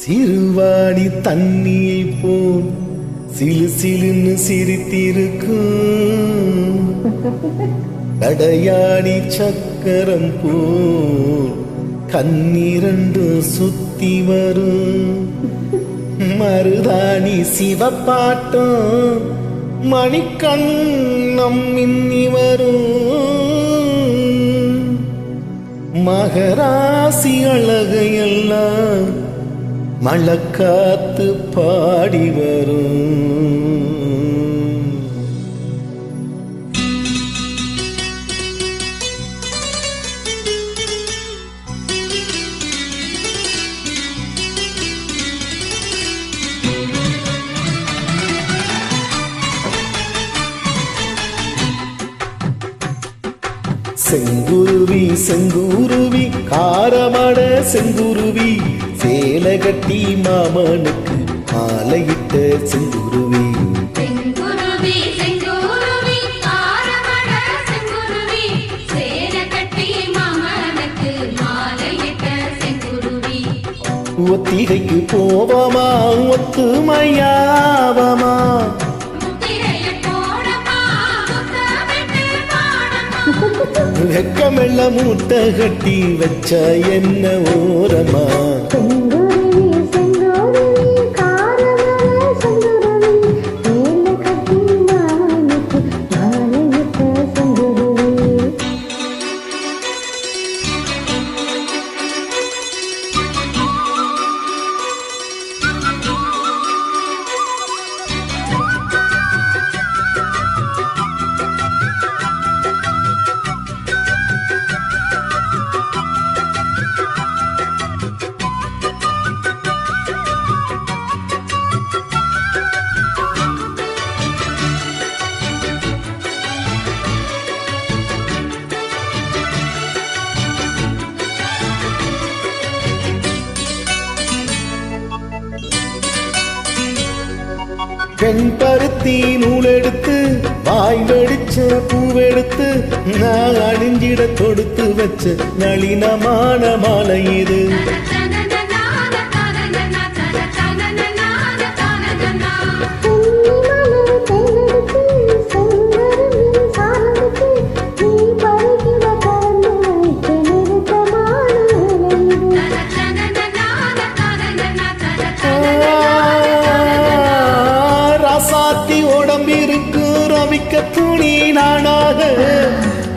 சிறுவாணி தண்ணியை போல் சிலு சிலுன்னு சிரித்திருக்கும் கடையாடி சக்கரம் போல் கண்ணிரண்டு சுத்தி வரும் மருதாணி சிவப்பாட்டம் மணிக்கண்ணம் மின்னி வரும் மகராசி அழகையெல்லாம் மழக்காத்து பாடி வரும். செங்குருவி செங்குருவி காரமட செங்குருவி சேலை கட்டி மாமனுக்கு மாலையிட்ட செங்குருவி. செங்குருவி செங்குருவி காரமட செங்குருவி சேலை கட்டி மாமனுக்கு மாலையிட்ட செங்குருவி. ஒத்திகைக்கு போவமா ஒத்துமையாவமா வெக்கமெல்ல மூட்டை கட்டி வச்ச என்ன ஓரமா. பெண் பருத்தி நூலெடுத்து வாய் வெடிச்ச பூவெடுத்து நான் அணிஞ்சிட தொடுத்து வச்ச நளினமான மாலை இது. உடம்பிருக்கு ரவிக்க துணி நானாக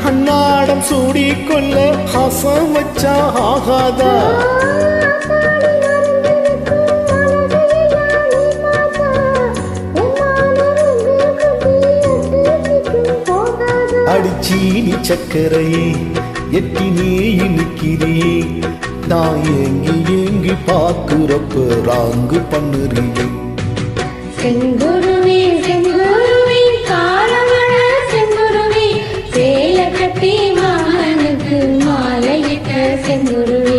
அன்னாடம் சூடிக்கொள்ள ஹசம் வச்சா ஆகாதா. அடிச்சீனி சக்கரையே எட்டி நீ நிக்கிறியே நான் ஏங்கி ஏங்கி பாக்குறப்ப ராங்கு பண்ணுறியே. செங்குருவி செங்குருவி காரமட செங்குருவி சேலை கட்டி மாமனுக்கு மாலையிட்ட செங்குருவி.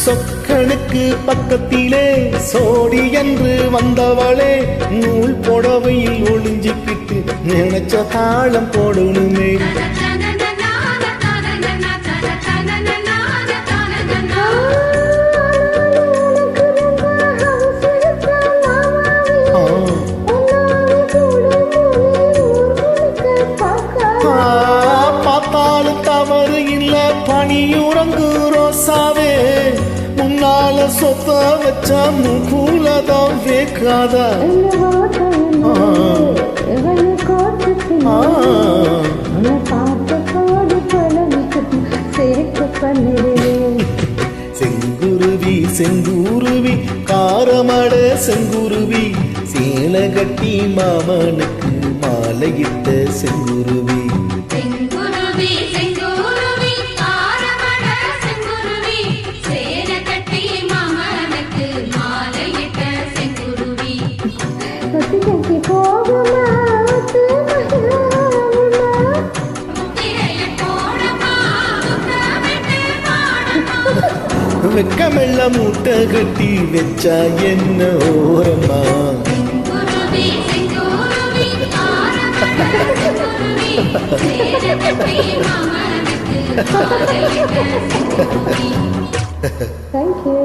சொக்கனுக்கு பக்கத்திலே சோடி என்று வந்தவளே நூல் புடவையில் ஒளிஞ்சிக்கிட்டு நினைச்ச தாளம் போடணுமே. பார்த்தாலும் தவறு இல்ல பனியுறங்கு ரோசாவே முன்னால சொத்தா வச்சா முகூலதான் வேக்காதா செங்குருவி செங்குருவி காரமட செங்குருவி சேலை கட்டி மாமனுக்கு மாலையிட்ட செங்குருவி செங்குருவி செங்குருவி ஆரமட செங்குருவி சேலை கட்டி மாமனுக்கு மாலையிட்ட செங்குருவி ஒத்திகைக்கு போகுமா முத்திரைய போடமா முத்தமிட்டு பாடமா வெக்கமெல்ல மூட்டை கட்டி வச்சா என்ன ஓரமா செங்குருவி செங்குருவி ஆரமட செங்குருவி சேலை கட்டி மாமனுக்கு மாலையிட்ட செங்குருவி தேங்க்யூ